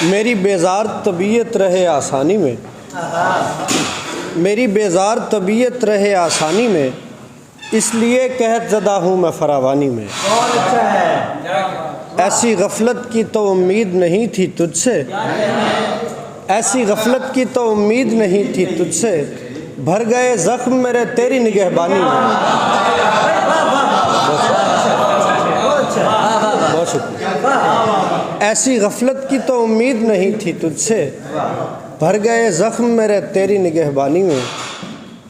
میری بیزار طبیعت رہے آسانی میں، میری بیزار طبیعت رہے آسانی میں، اس لیے قحط زدہ ہوں میں فراوانی میں۔ بہت اچھا ہے۔ ایسی غفلت کی تو امید نہیں تھی تجھ سے، ایسی غفلت کی تو امید نہیں تھی تجھ سے، بھر گئے زخم میرے تیری نگہبانی میں۔ بہت شکریہ۔ ایسی غفلت کی تو امید نہیں تھی تجھ سے، بھر گئے زخم میرے تیری نگہبانی میں۔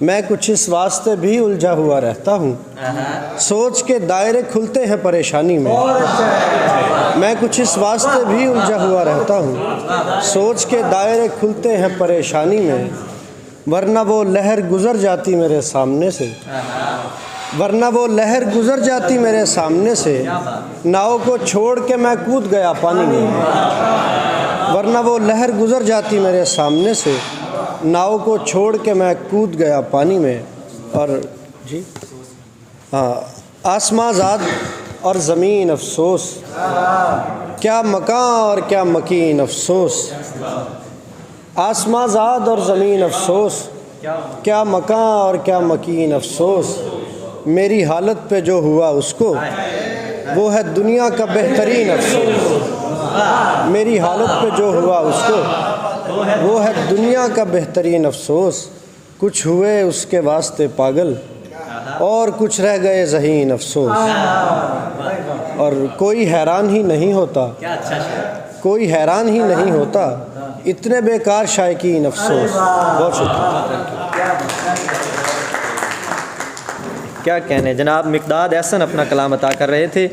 میں کچھ اس واسطے بھی الجھا ہوا رہتا ہوں، سوچ کے دائرے کھلتے ہیں پریشانی میں۔ میں کچھ اس واسطے بھی الجھا ہوا رہتا ہوں، سوچ کے دائرے کھلتے ہیں پریشانی میں، ورنہ وہ لہر گزر جاتی میرے سامنے سے، ورنہ وہ لہر گزر جاتی میرے سامنے سے، ناؤ کو چھوڑ کے میں کود گیا پانی میں۔ ورنہ وہ لہر گزر جاتی میرے سامنے سے، ناؤ کو چھوڑ کے میں کود گیا پانی میں۔ اور جی ہاں، آسماں زاد اور زمین افسوس، کیا مکان اور کیا مکین افسوس۔ آسماں زاد اور زمین افسوس، کیا مکان اور کیا مکین افسوس۔ میری حالت پہ جو ہوا اس کو، وہ ہے دنیا کا بہترین افسوس۔ میری حالت پہ جو ہوا اس کو، وہ ہے دنیا کا بہترین افسوس۔ کچھ ہوئے اس کے واسطے پاگل، اور کچھ رہ گئے ذہین افسوس۔ اور کوئی حیران ہی نہیں ہوتا، کوئی حیران ہی نہیں ہوتا، اتنے بیکار شائقین افسوس۔ بہت شکریہ۔ کیا کہنے، جناب مقداد احسن اپنا کلام عطا کر رہے تھے۔